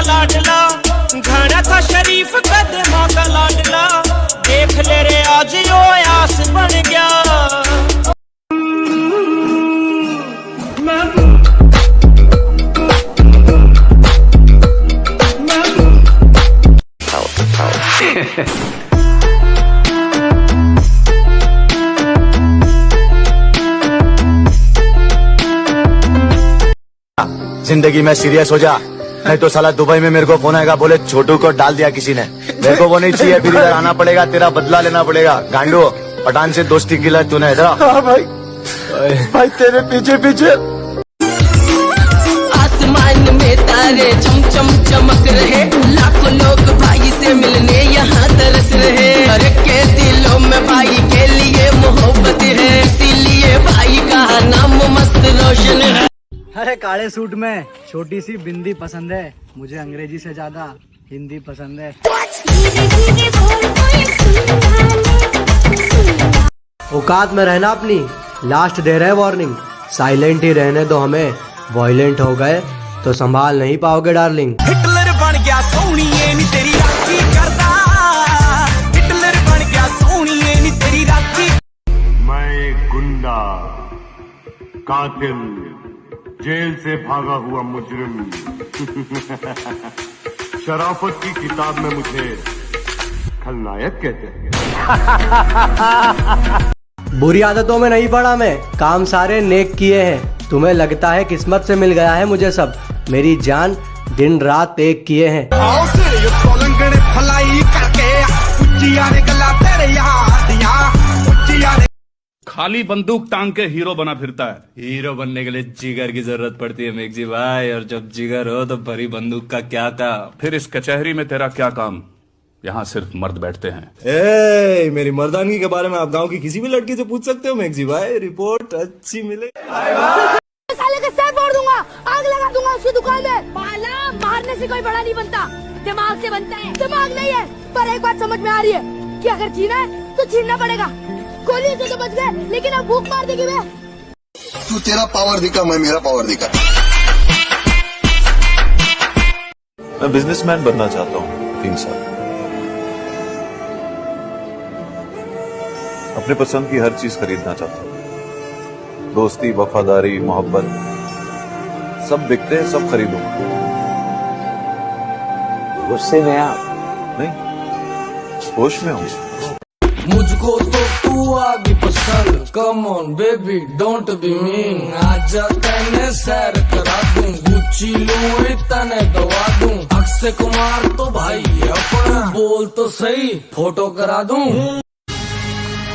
लाडला, घना था शरीफ कदमा का लाडला, देख ले रे आज यो आस बन गया। जिंदगी में सीरियस हो जा, नहीं तो साला दुबई में मेरे को फोन आएगा, बोले छोटू को डाल दिया किसी ने। मेरे को वो नहीं चाहिए, फिर इधर आना पड़ेगा, तेरा बदला लेना पड़ेगा। गांडू पठान से दोस्ती की लत तूने इधर। हाँ भाई तेरे पीछे पीछे। आसमान में तारे चम चम चमक रहे, लाखों लोग भाई से मिलने यहाँ तरस रहे। हर के दिलों में भाई के लिए मोहब्बत है, इसीलिए भाई का नाम मस्त रोशन है। अरे काले सूट में छोटी सी बिंदी पसंद है, मुझे अंग्रेजी से ज्यादा हिंदी पसंद है। औकात में रहना अपनी, लास्ट दे रहे वार्निंग। साइलेंट ही रहने दो हमें, वायलेंट हो गए तो संभाल नहीं पाओगे डार्लिंग। हिटलर बन गया सोनिए नी तेरी राखी करदा, हिटलर बन गया सोनिए नी तेरी राखी। मैं एक गुंडा, कातिल, जेल से भागा हुआ मुजरिम। शराफत की किताब में मुझे खलनायक कहते हैं। बुरी आदतों में नहीं पड़ा मैं, काम सारे नेक किए हैं। तुम्हें लगता है किस्मत से मिल गया है मुझे सब, मेरी जान दिन रात एक किए हैं। खाली बंदूक टांग के हीरो बना फिरता है। हीरो बनने के लिए जिगर की जरूरत पड़ती है मेघ जी भाई, और जब जिगर हो तो भरी बंदूक का क्या काम। फिर इस कचहरी में तेरा क्या काम, यहाँ सिर्फ मर्द बैठते हैं। मेरी मर्दानगी के बारे में आप गांव की किसी भी लड़की से पूछ सकते हो मेघ जी भाई, रिपोर्ट अच्छी मिले। साले का सर फोड़ दूंगा, आग लगा दूंगा उसकी दुकान में। पाला मारने से कोई बड़ा नहीं बनता, दिमाग से बनता है। दिमाग नहीं है, पर एक बात समझ में आ रही है कि अगर जीना है तो छीनना पड़ेगा। गोली से तो बच गए, लेकिन अब भूख मार देगी मैं। तू तेरा पावर दिखा, मैं मेरा पावर दिखा। मैं बिजनेसमैन बनना चाहता हूँ 3 साल। अपने पसंद की हर चीज खरीदना चाहता हूँ, दोस्ती, वफादारी, मोहब्बत सब बिकते हैं, सब खरीदूंगा। गुस्से में आप नहीं, होश में हूँ। मुझको तो तू आगे पसंद, come on baby don't be mean. आजा तने सैर करा दूं, गुच्ची लूं तने दवा दूं। अक्षय कुमार तो भाई अपना, बोल तो सही फोटो करा दूं।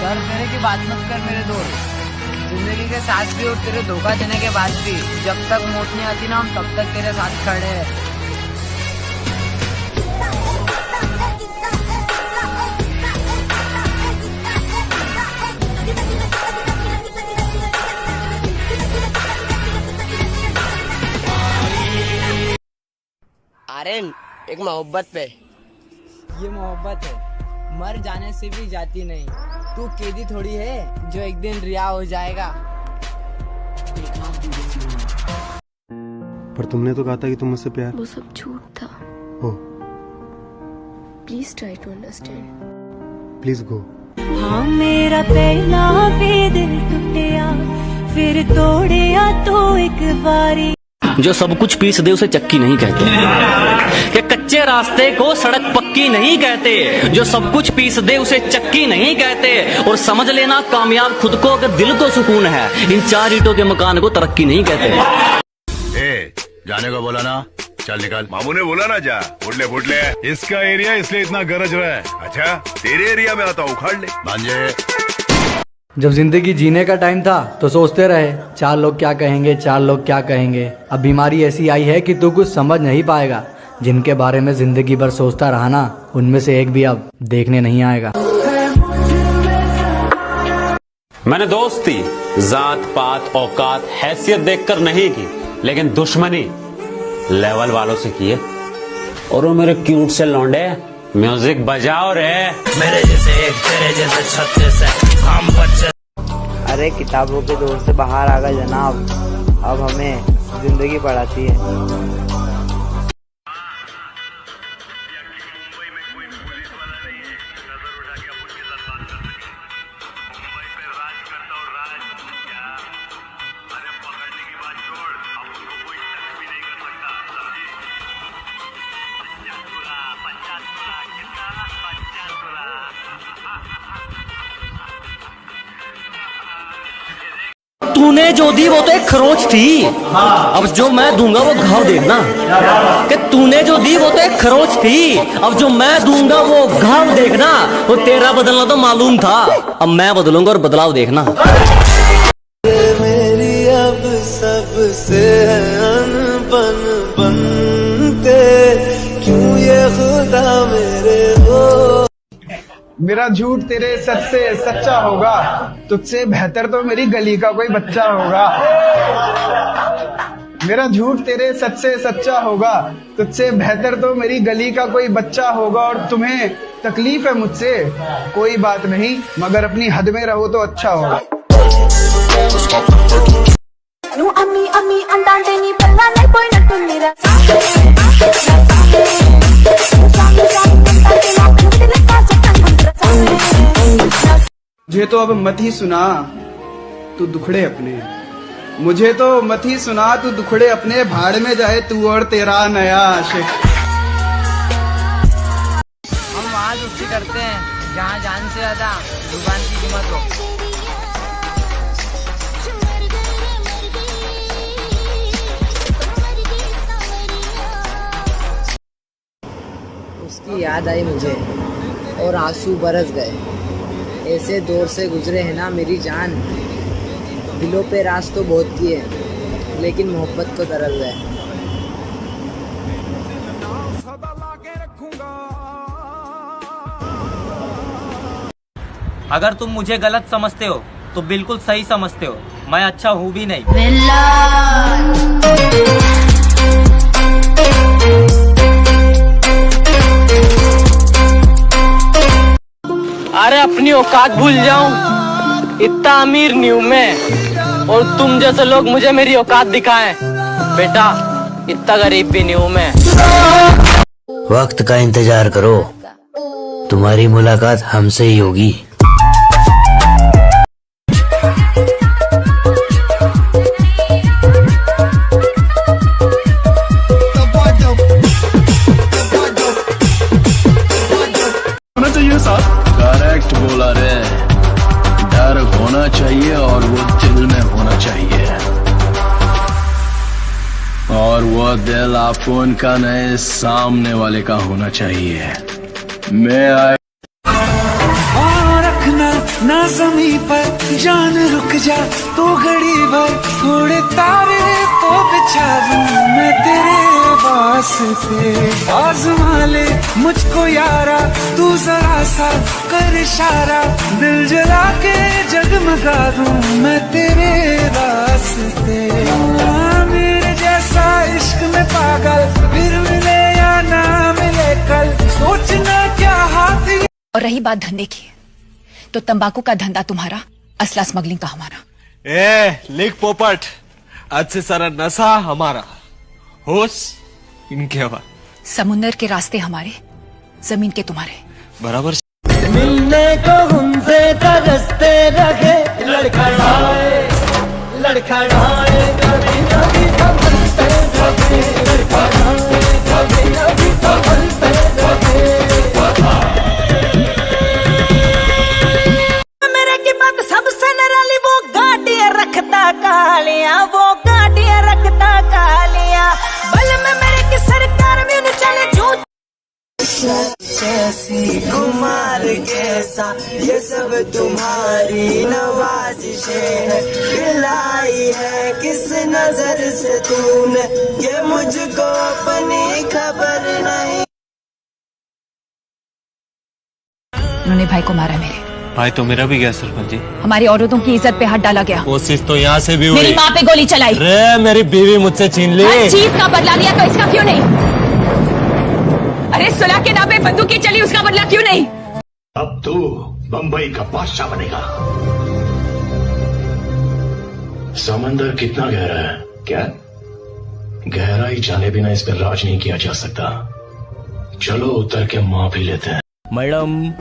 सर मेरे की बात मत कर मेरे दोस्त, जिंदगी के साथ भी और तेरे धोखा देने के बाद भी जब तक मौत नहीं आती ना, हम तब तक तेरे साथ खड़े हैं। आर्यन एक मोहब्बत पे, ये मोहब्बत है, मर जाने से भी जाती नहीं। तू कैदी थोड़ी है जो एक दिन रिहा हो जाएगा। पर तुमने तो कहा था कि तुम मुझसे प्यार। वो सब झूठ था। Oh please try to understand. Please go. हाँ मेरा पहला भी दिल टूटिया, फिर तोड़िया तो एक बारी। जो सब कुछ पीस दे उसे चक्की नहीं कहते, कि कच्चे रास्ते को सड़क पक्की नहीं कहते। जो सब कुछ पीस दे उसे चक्की नहीं कहते। और समझ लेना कामयाब खुद को अगर दिल को सुकून है, इन 4 ईंटों के मकान को तरक्की नहीं कहते। जाने को बोला ना, चल निकल। मामू ने बोला ना जा, फुट ले। इसका एरिया इसलिए इतना गरज रहा है। अच्छा तेरे एरिया में आता हूँ, उखाड़ ले भांजे। जब जिंदगी जीने का टाइम था तो सोचते रहे 4 लोग क्या कहेंगे, 4 लोग क्या कहेंगे। अब बीमारी ऐसी आई है कि तू कुछ समझ नहीं पाएगा। जिनके बारे में जिंदगी भर सोचता रहा ना, उनमें से एक भी अब देखने नहीं आएगा। मैंने दोस्ती जात पात औकात हैसियत देखकर नहीं की, लेकिन दुश्मनी लेवल वालों से की है। और वो मेरे क्यूट से लौंडे, म्यूजिक बजाओ रे। मेरे जैसे एक तेरे जैसे 36 है हम बच्चे। अरे किताबों के दौर से बाहर आ गए जनाब, अब हमें जिंदगी पढ़ाती है। तूने जो दी वो तो एक खरोच थी, अब जो मैं दूंगा वो घाव देखना। कि तूने जो दी वो तो एक खरोच थी, अब जो मैं दूंगा वो घाव देखना। वो तेरा बदलना तो मालूम था, अब मैं बदलूंगा और बदलाव देखना। मेरी अब सबसे अनबन बनते क्यों ये खुदा मेरे हो। मेरा झूठ तेरे सच से सच्चा होगा, तुझसे बेहतर तो मेरी गली का कोई बच्चा होगा। मेरा झूठ तेरे सच से सच्चा होगा, तुझसे बेहतर तो मेरी गली का कोई बच्चा होगा। और तुम्हें तकलीफ है मुझसे, कोई बात नहीं, मगर अपनी हद में रहो तो अच्छा होगा। अम्मी अम्मी अंटांटे नी पल्ला नहीं कोई नटू मेरा। मुझे तो अब मत ही सुना तू दुखड़े अपने, मुझे तो मत ही सुना तू दुखड़े अपने, भाड़ में जाए तू और तेरा नया आशिक। हम वहाँ दोस्ती करते हैं जहाँ जान से ज्यादा जुबान की कीमत हो। उसकी याद आई मुझे और आंसू बरस गए। ऐसे दौर से गुजरे हैं ना मेरी जान, दिलों पे राज तो बहुत किए लेकिन मोहब्बत को तरस गए। अगर तुम मुझे गलत समझते हो तो बिल्कुल सही समझते हो, मैं अच्छा हूँ भी नहीं। अरे अपनी औकात भूल जाऊं, इतना अमीर नहीं हूं मैं, और तुम जैसे लोग मुझे मेरी औकात दिखाएं। बेटा इतना गरीब भी नहीं हूं मैं। वक्त का इंतजार करो, तुम्हारी मुलाकात हमसे ही होगी। करेक्ट बोला रे, डर होना चाहिए और वो दिल में होना चाहिए, और वो दिल आपन का नहीं सामने वाले का होना चाहिए। मैं रखना ना जमी पर जान रुक जा तो घड़ी भर, थोड़े तारे तो बिछा दूं मैं तेरे वास्ते। आज़मा ले मुझको यारा तू जरा सा कर इशारा, दिल जला के जगमगा दूं मैं तेरे वास्ते। मेरे जैसा इश्क में पागल फिर मिले या ना मिले कल, सोचना क्या हाथ। और रही बात धंधे की, तो तंबाकू का धंधा तुम्हारा, असला स्मगलिंग का हमारा। लिख पोपट, आज से सारा नशा हमारा, होश इनके हवा। समुंदर के रास्ते हमारे, जमीन के तुम्हारे। बराबर। मिलने को हमसे तरसते रखे, लड़खड़ाए लड़खड़ाए कभी कभी संभलते रखे, लड़खड़ाए कभी कभी संभलते रखे। मेरे की बात सबसे निराली, वो गाड़ियां रखता कालियां, वो गाड़ियां रखता कालियां, बल में मेरे की सरकार में न चले झूठ। कैसी कुमार कैसा ये सब तुम्हारी नवाजिशें है, खिलाई है किस नजर से तूने ये मुझको अपनी खबर नहीं। उन्होंने भाई को मारा मेरे। भाई तो मेरा भी गया सरपंच जी। हमारी औरतों की इज्जत पे हाथ डाला गया। कोशिश तो यहाँ से भी हुई। मेरी माँ पे गोली चलाई। रे मेरी बीवी मुझसे छीन ली। हर चीज का बदला लिया तो इसका क्यों नहीं? अरे सुलह के नाम पे बंदूकें चली, उसका बदला क्यों नहीं? अब तू बंबई का बादशाह बनेगा। समंदर कितना गहरा है? क्या गहराई जाने बिना इस पर राज नहीं किया जा सकता। चलो उतर के माफी लेते हैं। मैडम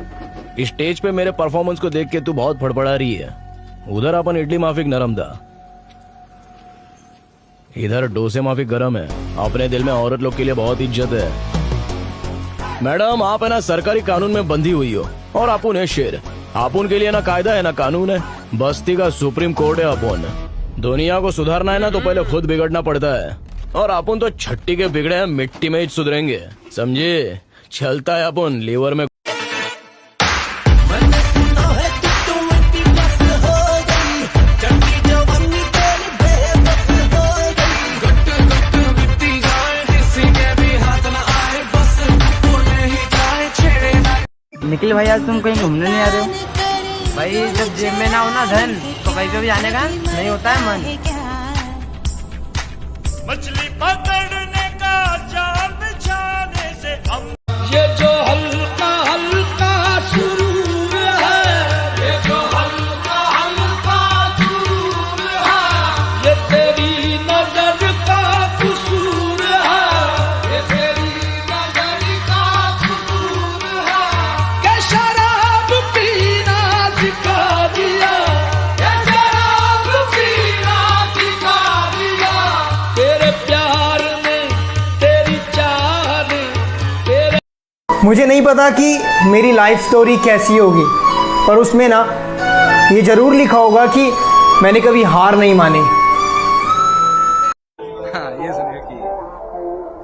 स्टेज पे मेरे परफॉर्मेंस को देख के तू बहुत फड़फड़ा रही है, उधर अपन इडली माफिक नरम था, इधर डोसे माफिक गरम है। अपने दिल में औरत लोग के लिए बहुत इज्जत है। मैडम आप है ना सरकारी कानून में बंधी हुई हो, और अपुन है शेर। अपुन के लिए ना कायदा है ना कानून है, बस्ती का सुप्रीम कोर्ट है अपुन। दुनिया को सुधारना है ना तो पहले खुद बिगड़ना पड़ता है, और अपन तो छट्टी के बिगड़े हैं, मिट्टी में ही सुधरेंगे, समझे? चलता है अपन लीवर में। निखिल भाई, आज तुम कहीं घूमने नहीं आ रहे हो? भाई जब जेब में ना हो ना धन तो कहीं पे भी जाने का नहीं होता है मन। मछली पकड़ने का जाल बिछाने से हम ये जो हल्का हल्का सुरूर है, ये जो हल्का हल्का सुरूर है, ये तेरी नजर का कसूर है, ये तेरी नजर का कसूर है, के शराब पीना सिखा दिया, ये शराब पीना सिखा दिया, तेरे प्यार ने, तेरी चाह ने, तेरे। मुझे नहीं पता कि मेरी लाइफ स्टोरी कैसी होगी, पर उसमें ना ये जरूर लिखा होगा कि मैंने कभी हार नहीं मानी। हाँ, ये सुनिए कि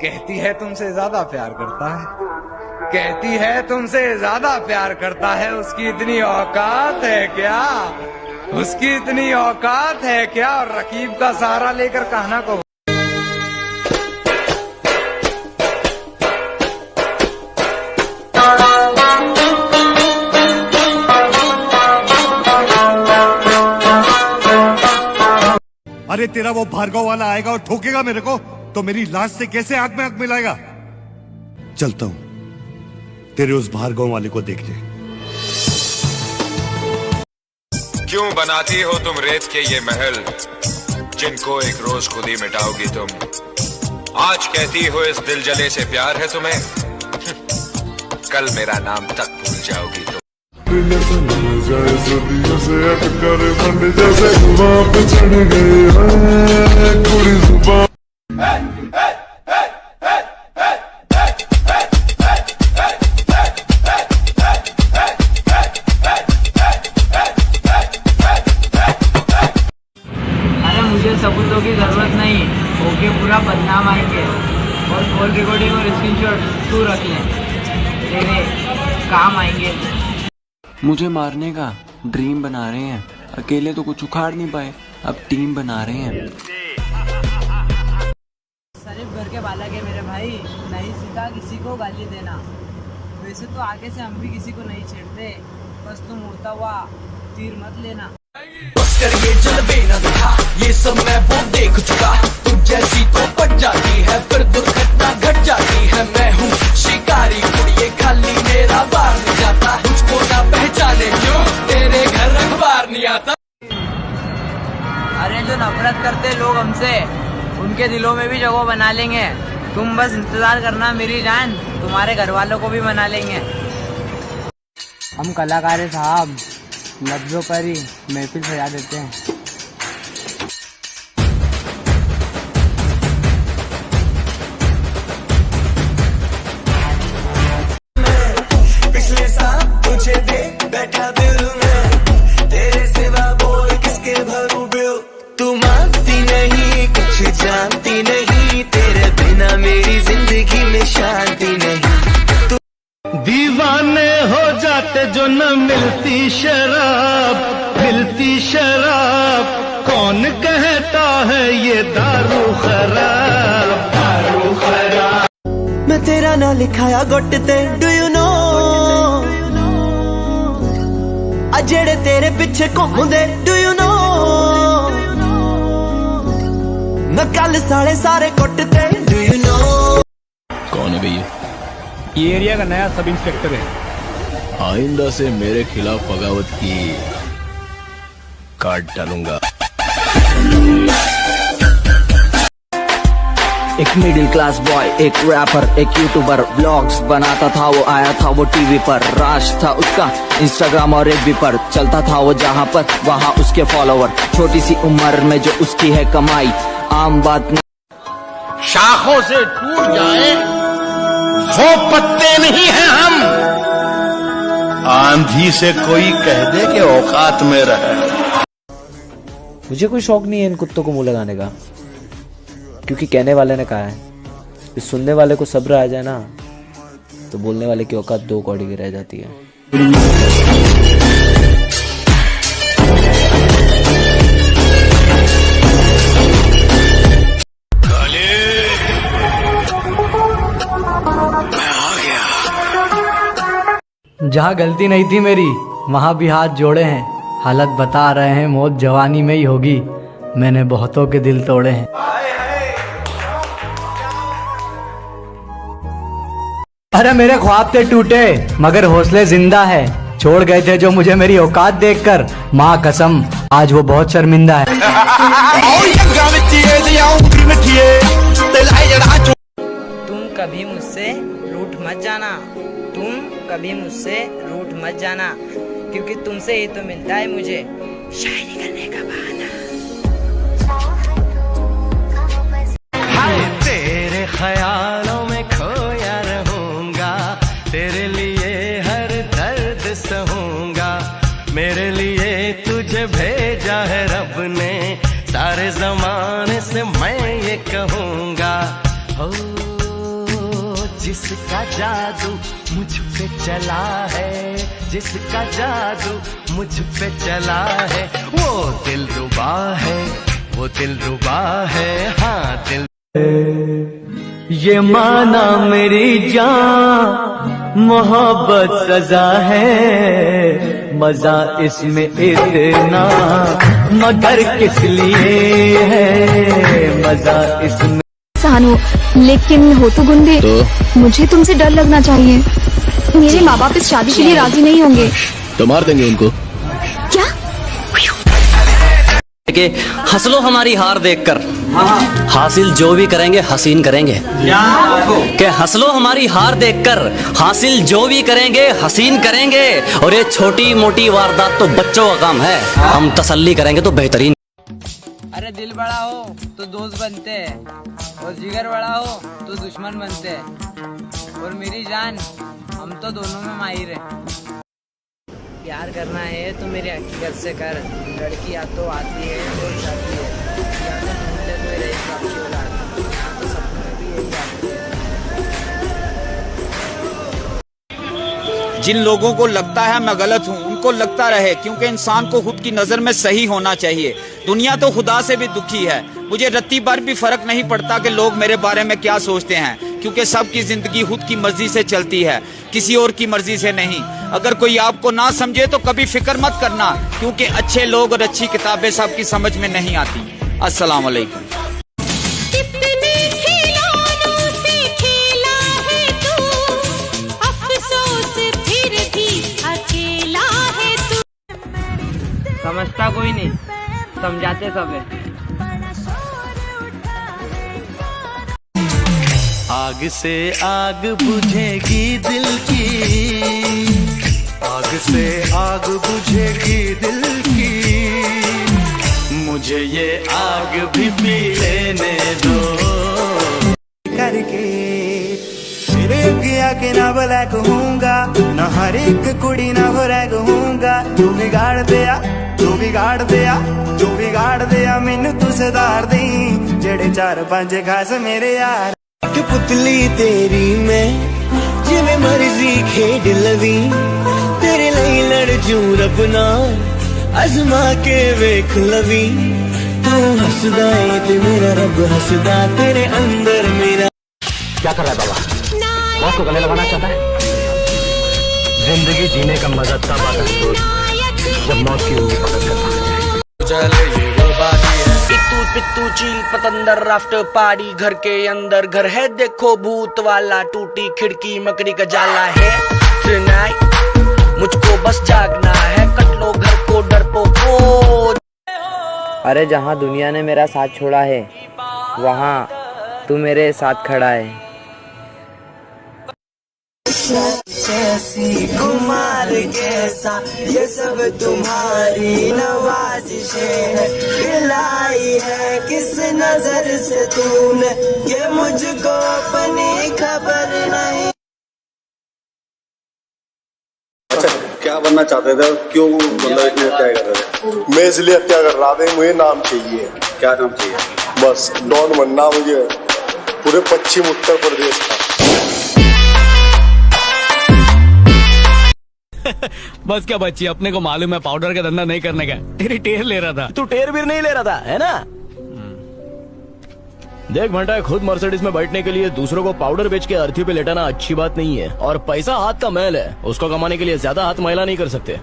कहती है तुमसे ज्यादा प्यार करता है, कहती है तुमसे ज्यादा प्यार करता है, उसकी इतनी औकात है क्या? उसकी इतनी औकात है क्या? और रकीब का सहारा लेकर कहना को अरे तेरा वो भार्गव वाला आएगा और ठोकेगा मेरे को, तो मेरी लाश से कैसे आंख में आंख मिलाएगा? चलता हूं तेरे उस भार्गव वाले को देखने। क्यों बनाती हो तुम रेत के ये महल, जिनको एक रोज खुद ही मिटाओगी तुम। आज कहती हो इस दिल जले से प्यार है तुम्हें, कल मेरा नाम तक भूल जाओगी तुम। अरे मुझे सबूतों की जरूरत नहीं, ओके पूरा बदनाम आएंगे, और कॉल रिकॉर्डिंग और स्क्रीनशॉट तू रख ले, तेरे काम आएंगे। मुझे मारने का ड्रीम बना रहे हैं, अकेले तो कुछ उखाड़ नहीं पाए, अब टीम बना रहे हैं। शरीफ घर के बालक है मेरे भाई, नहीं सीखा किसी को गाली देना। वैसे तो आगे से हम भी किसी को नहीं छेड़ते, बस तुम उड़ता हुआ तीर मत लेना। बस कर ये जलवे न दिखा, ये सब मैं वो देख चुका, तुम जैसी तो पट जाती है फिर दुर्घटना घट जाती है। मैं हूँ शिकारी कुड़िए, खाली मेरा बार नहीं जाता, मुझको ना पहचाने क्यों तेरे घर अखबार नहीं आता। अरे जो नफरत करते लोग हमसे, उनके दिलों में भी जगह बना लेंगे। तुम बस इंतजार करना मेरी जान, तुम्हारे घर वालों को भी मना लेंगे। हम कलाकार हैं साहब, लफ्जों पर ही महफिल सजा देते हैं। पिछले साल तुझे देख बैठा दिल में, तेरे सिवा बोल किसके भरूं बिल। तू मानती नहीं, कुछ जानती नहीं, तेरे बिना मेरी जिंदगी में शांति नहीं। दीवाने हो जाते जो न मिलती शराब, मिलती शराब, कौन कहता है ये दारू खराब, दारू खराब। मैं तेरा ना लिखाया गुट ते, डू यू नो, जेड़े तेरे पीछे घूमदे, डू यू नो, मैं कल साले सारे कुट ते, डू यू नो। कौन है भैया? ये एरिया का नया सब इंस्पेक्टर है। आइंदा से मेरे खिलाफ बगावत की काट डालूंगा। एक मिडिल क्लास बॉय, एक रैपर, एक यूट्यूबर, व्लॉग्स बनाता था वो, आया था वो टीवी पर, राज था उसका इंस्टाग्राम और एफबी पर, चलता था वो जहाँ पर वहाँ उसके फॉलोवर, छोटी सी उम्र में जो उसकी है कमाई, आम बात नहीं। शाखों से टूट जाए वो पत्ते नहीं हैं हम, आंधी से कोई कह दे कि औकात में रहे। मुझे कोई शौक नहीं है इन कुत्तों को मुंह लगाने का, क्योंकि कहने वाले ने कहा है कि सुनने वाले को सब्र आ जाए ना तो बोलने वाले की औकात 2 कौड़ी की रह जाती है। जहाँ गलती नहीं थी मेरी वहाँ भी हाथ जोड़े हैं, हालत बता रहे हैं मौत जवानी में ही होगी, मैंने बहुतों के दिल तोड़े हैं। अरे मेरे ख्वाब थे टूटे मगर हौसले जिंदा है, छोड़ गए थे जो मुझे मेरी औकात देखकर, माँ कसम आज वो बहुत शर्मिंदा है। तुम कभी मुझसे रूठ मत जाना, तुम कभी मुझसे रूठ मत जाना, क्योंकि तुमसे ही तो मिलता है मुझे शायरी करने का बहाना। तेरे ख्यालों में खोया रहूंगा, तेरे लिए हर दर्द सहूंगा, मेरे लिए तुझे भेजा है रब ने, सारे जमाने से मैं ये कहूंगा, हो जिसका जादू मुझ पे चला है, जिसका जादू मुझ पे चला है, वो दिलरुबा है, वो दिलरुबा है, हाँ दिल। ये माना मेरी जान मोहब्बत सजा है, मजा इसमें इतना मगर किस लिए है, मजा इसमें। सानू लेकिन हो तो गुंडे, मुझे तुमसे डर लगना चाहिए, मेरे माँ बाप इस शादी के लिए राजी नहीं होंगे। तो मार देंगे उनको। क्या? कि हंस लो हमारी हार देखकर, हासिल जो भी करेंगे हसीन करेंगे। कि हंस लो हमारी हार देखकर, हासिल जो भी करेंगे हसीन करेंगे, और ये छोटी मोटी वारदात तो बच्चों का काम है, हम तसल्ली करेंगे तो बेहतरीन। अरे दिल बड़ा हो तो दोस्त बनते हैं, और जिगर बड़ा हो तो दुश्मन बनते हैं, और मेरी जान हम तो दोनों में माहिर है। प्यार करना है तो मेरी हकीकत से कर, लड़की या तो आती है तो जाती है, या तो ढूंढते कोई रही आपकी औलाद, या तो सपने में भी यही आती है। जिन लोगों को लगता है मैं गलत हूँ उनको लगता रहे, क्योंकि इंसान को खुद की नजर में सही होना चाहिए। दुनिया तो खुदा से भी दुखी है, मुझे रत्ती भर भी फर्क नहीं पड़ता कि लोग मेरे बारे में क्या सोचते हैं, क्योंकि सबकी जिंदगी खुद की मर्जी से चलती है, किसी और की मर्जी से नहीं। अगर कोई आपको ना समझे तो कभी फिक्र मत करना, क्योंकि अच्छे लोग और अच्छी किताबें सबकी समझ में नहीं आती। अस्सलाम वालेकुम। समझता कोई नहीं, समझाते सब है। आग से आग बुझेगी दिल की, आग से आग बुझेगी दिल की, मुझे ये आग भी पी लेने दो। करके तेरे अगे आके ना भला कहूंगा, ना हर एक कुड़ी ना भरा कहूंगा, तू बिगाड़ दिया, तू बिगाड़ दिया, तू बिगाड़ दिया, मैनू तू सुधार दी, जेड़े 4-5 खास मेरे यार। पुतली तेरी मैं जिवें मर्जी खेड लवी, तेरे लिए लड़ जू रब नाल अजमा के वेख लवी, तू हसदा है ते मेरा रब हसदा, तेरे अंदर मेरा। क्या कर रहा है बाबा? मौत को गले लगाना चाहता है? जिंदगी जीने का मजा तब आता है जब मौत की उंगली पकड़ कर पित्तू चील पतंदर राफ्टर पार्टी, घर के अंदर घर है देखो भूत वाला, टूटी खिड़की मकड़ी का जाला है, टुनाइट मुझको बस जागना है, कट लो घर को डरपोको। अरे जहाँ दुनिया ने मेरा साथ छोड़ा है वहाँ तू मेरे साथ खड़ा है। कैसी कुमार कैसा ये सब तुम्हारी नवाजिशें है, खिलाई है किस नजर से तूने, ये मुझको अपनी खबर नहीं। अच्छा क्या क्या बनना चाहते थे? क्यों मतलब इतनी हत्या कर रहे थे? मैं इसलिए हत्या कर रहा था, मुझे नाम चाहिए। क्या नाम चाहिए? बस डॉन बनना मुझे पूरे पश्चिम उत्तर प्रदेश का। बस क्या बच्ची, अपने को मालूम है पाउडर का धंधा नहीं करने का। तेरी टेर ले रहा था। तू टेर भी नहीं ले रहा था, है ना? देख भंटा, खुद मर्सिडीज में बैठने के लिए दूसरों को पाउडर बेच के अर्थी पे लेटाना अच्छी बात नहीं है। और पैसा हाथ का मैल है, उसको कमाने के लिए ज्यादा हाथ मैला नहीं कर सकते।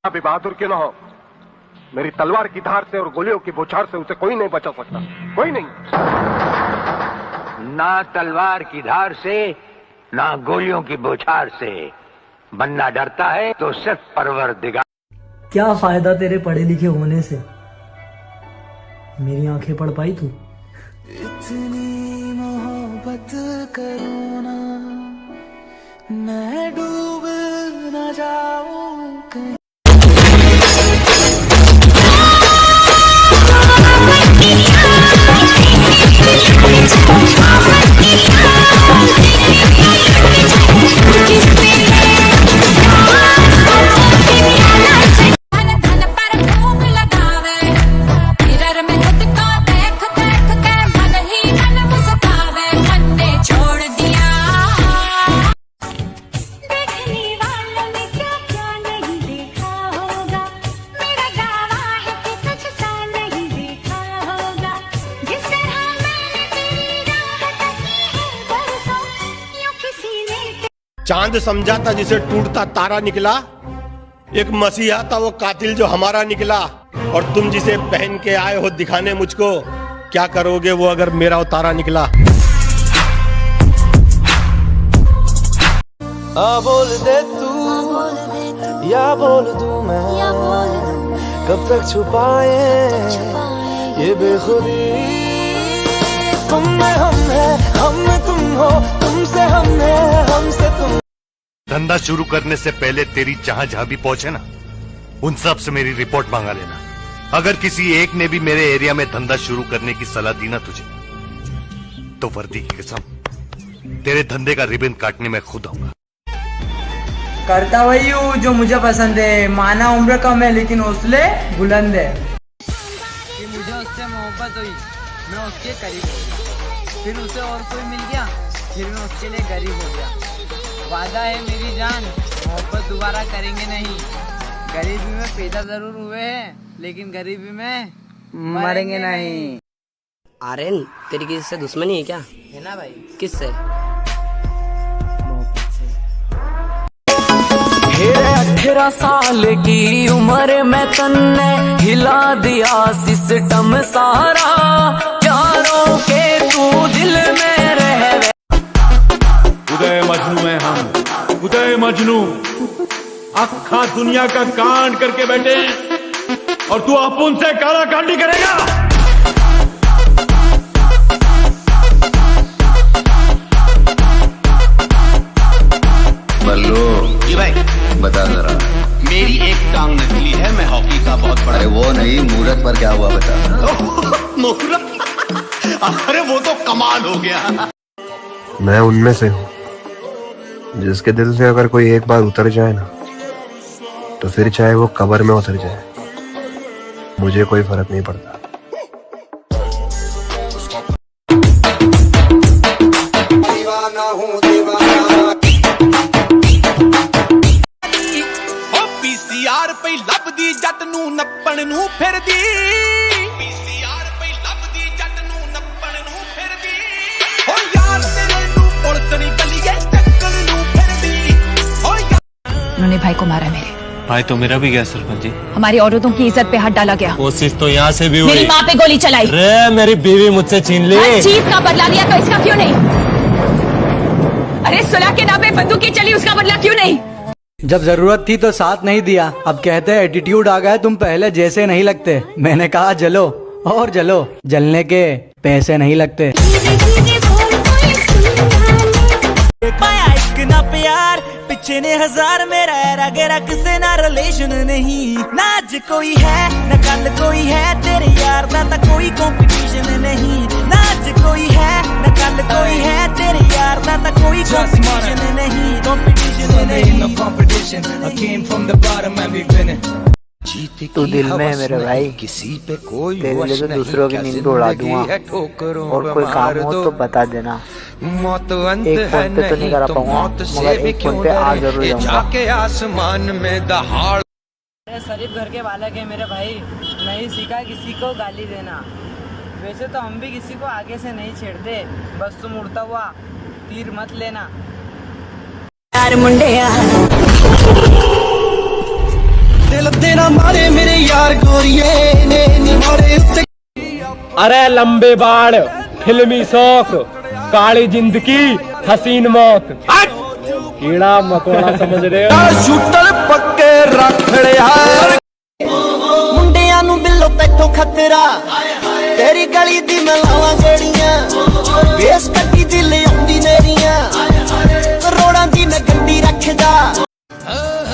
अभी बहादुर क्यों ना हो, मेरी तलवार की धार से और गोलियों की बौछार से उसे कोई नहीं बचा सकता, कोई नहीं। ना तलवार की धार से, ना गोलियों की बौछार से। बनना डरता है तो सिर्फ परवरदिगार। क्या फायदा तेरे पढ़े लिखे होने से, मेरी आंखें पढ़ पाई तू? इतनी मोहब्बत करो ना, मैं डूब न जाऊं कहीं। चांद समझा था जिसे टूटता तारा निकला, एक मसीहा था वो कातिल जो हमारा निकला। और तुम जिसे पहन के आए हो दिखाने मुझको, क्या करोगे वो अगर मेरा उतारा निकला? बोल दे तू या बोल दूं मैं, कब तक छुपाए ये बेखुदी। तुम में हम है, हम में तुम हो, तुमसे हम है, हमसे तुम। धंधा शुरू करने से पहले तेरी जहां जहां भी पहुंचे ना, उन सब से मेरी रिपोर्ट मांगा लेना। अगर किसी एक ने भी मेरे एरिया में धंधा शुरू करने की सलाह दी ना तुझे, तो वर्दी की कसम तेरे धंधे का रिबन काटने में खुद आऊंगा। करता वही हूँ जो मुझे पसंद है। माना उम्र कम है लेकिन हौसले बुलंद है। कि मुझे उससे मोहब्बत हुई, मैं उसके करीब हो गया, फिर उसे और कोई मिल गया, फिर मैं उसके लिए गरीब हो गया। वादा है मेरी जान, मोहब्बत दोबारा करेंगे नहीं। गरीबी में पैदा जरूर हुए हैं, लेकिन गरीबी में मरेंगे नहीं। आर्यन, तेरी किसी से दुश्मनी है क्या? है ना भाई। किससे? 18 साल की उम्र में तन्ने हिला दिया सिस्टम सारा, यारों के तू दिल में रह। उदय मजनू है हम, उदय मजनू। अखा दुनिया का कांड करके बैठे और तू अपुन से काला कांडी करेगा। बल्लू जी भाई, बता जरा। मेरी एक टांग नकली है, मैं हॉकी का बहुत बड़ा। अरे वो नहीं, मुहूर्त पर क्या हुआ बता। मुहूर्त? अरे वो तो कमाल हो गया। मैं उनमें से हूँ जिसके दिल से अगर कोई एक बार उतर जाए ना, तो फिर चाहे वो कब्र में उतर जाए, मुझे कोई फर्क नहीं पड़ता। दीवाना हूँ दीवाना। पीसीआर पे लभदी जट नू नप्पण नू फिरदी। पीसीआर पे लभदी जट नू नप्पण नू फिरदी। ओ यार तेरे नू पुलिस नी गलिए टक्कर नू फिरदी। ओ उन्होंने भाई को मारा मेरे। भाई तो मेरा भी गया सरपंच जी। हमारी औरतों की इज्जत पे हाथ डाला गया। कोशिश तो यहाँ से भी हुई। मेरी माँ पे गोली चलाई। रे मेरी बीवी मुझसे छीन ली। हर चीज का बदला लिया तो इसका क्यों नहीं? अरे सुलह के नाम पे बंदूक की चली, उसका बदला क्यों नहीं? जब जरूरत थी तो साथ नहीं दिया, अब कहते हैं एटीट्यूड आ गया, तुम पहले जैसे नहीं लगते। मैंने कहा जलो और जलो, जलने के पैसे नहीं लगते। पाया एक ना प्यार पिछे ने हजार, मेरा रगेरा किसे ना रिलेशन नहीं। ना आज कोई है ना कल कोई है, तेरे यार दा कोई कंपटीशन नहीं। ना आज कोई है ना कल कोई है, तेरे यार दा कोई कंपटीशन नहीं। कंपटीशन नहीं, competition. I came from the bottom and we've been it. तू दिल में है मेरे भाई, किसी पे कोई तेरे लिए तो दूसरों की नींद उड़ा दूंगा। और कोई काम हो तो बता देना। एक फोन पे तो नहीं करा पाऊंगा, मगर एक फोन पे आ जरूर जाऊंगा। आसमान में दहाड़। शरीफ घर के बालक है मेरे भाई, नहीं सीखा किसी को गाली देना। वैसे तो हम भी किसी को आगे से नहीं छेड़ते, बस तुम उड़ता हुआ तीर मत लेना। यार मुंडे दिल तेरा मारे मेरे यार गोरिये ने मारे उत्ते। अरे लंबे बाल, फिल्मी शौक, काली जिंदगी, हसीन मौत, कीड़ा मकोड़ा समझ रहे हो? शूटर पक्के रख यार मुंडियां नू बिल्लो पैठो खतरा, तेरी गली दी मलावा जड़ियां, बेस कट्टी दिल आउंदी नेरियां, करोड़ां दी मैं गंडी रखदा।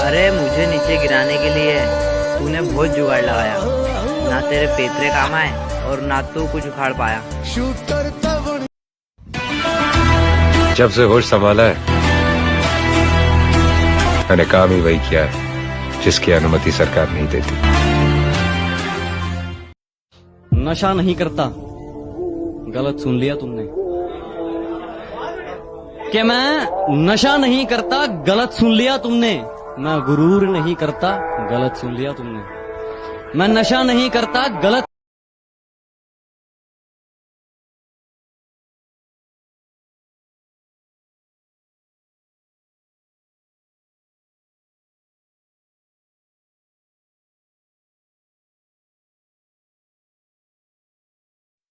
अरे मुझे नीचे गिराने के लिए तूने बहुत जुगाड़ लगाया, ना तेरे पेतरे काम आए और ना तू कुछ उखाड़ पाया। जब से होश संभाला है मैंने काम ही वही किया है जिसकी अनुमति सरकार नहीं देती। नशा नहीं करता, गलत सुन लिया तुमने। कि मैं नशा नहीं करता, गलत सुन लिया तुमने। मैं गुरूर नहीं करता, गलत सुन लिया तुमने। मैं नशा नहीं करता, गलत।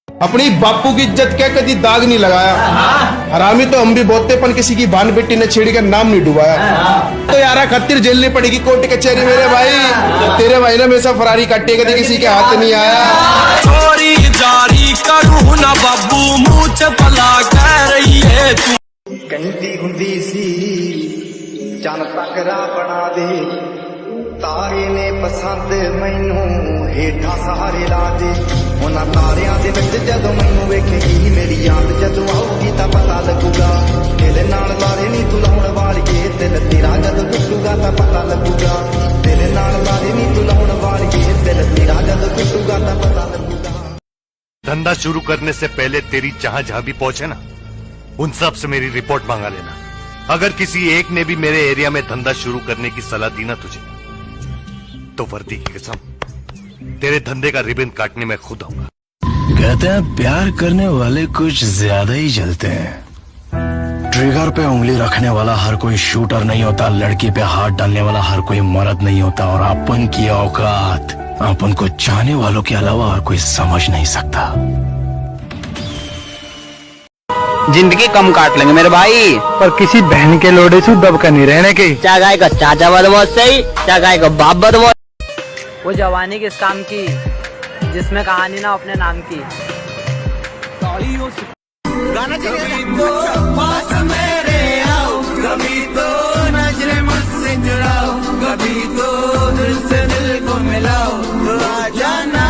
अपनी बापू की इज्जत क्या कभी दाग नहीं लगाया। हरामी तो हम भी बोलते, पर किसी की बान बेटी ने छेड़ी का नाम नहीं डुबाया। तो यारा खत्तिर झेलनी पड़ेगी कोर्ट कचहरी मेरे भाई। तेरे भाई ने मेरे फरारी कट्टे कभी किसी के हाथ नहीं आया। चोरी जारी करूँ ना बाबू, मुँह च भला कह रही है तू। कहती हुंदी सी चन तकरा बना दे, तारे ने पसंद मैनू हेठा सहारे ला दे। उन्हां तारियां दे विच जदों मैनू वेखेगी, मेरी याद जदों आऊगी तां पता लगूगा। दिल नाल तारे नी तू लाउण वालिए, दिल तेरा जदों टुटूगा तां पता लगूगा। दिल नाल तारे नी तू लाउण वालिए, दिल तेरा जदों टुटूगा तां पता लगूगा। धंधा शुरू करने से पहले तेरी जहां जहां भी पहुंचे ना, उन सब से मेरी रिपोर्ट मांगा लेना। अगर किसी एक ने भी मेरे एरिया में धंधा शुरू करने की सलाह दी ना तुझे, तो वर्दी की कसम तेरे धंधे का रिबन काटने में खुद आऊंगा। कहते हैं प्यार करने वाले कुछ ज्यादा ही जलते हैं। ट्रिगर पे उंगली रखने वाला हर कोई शूटर नहीं होता, लड़की पे हाथ डालने वाला हर कोई मर्द नहीं होता। और अपन की औकात अपन को चाहने वालों के अलावा और कोई समझ नहीं सकता। जिंदगी कम काट लेंगे मेरे भाई, पर किसी बहन के लोड़े से दबका नहीं रहने की। क्या गाय का चाचा बदमाश सही, क्या गाय का बाप बदमाश। वो जवानी किस काम की जिसमें कहानी ना अपने नाम की। गाना पास मेरे आओ, कभी तो नजरें मुझसे जुड़ाओ, कभी तो दिल से दिल को मिलाओ। तो आ जाना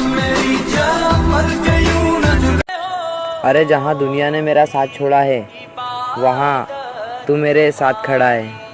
मेरी जान, मर के यूं न जुड़ाओ। अरे जहाँ दुनिया ने मेरा साथ छोड़ा है, वहाँ तू मेरे साथ खड़ा है।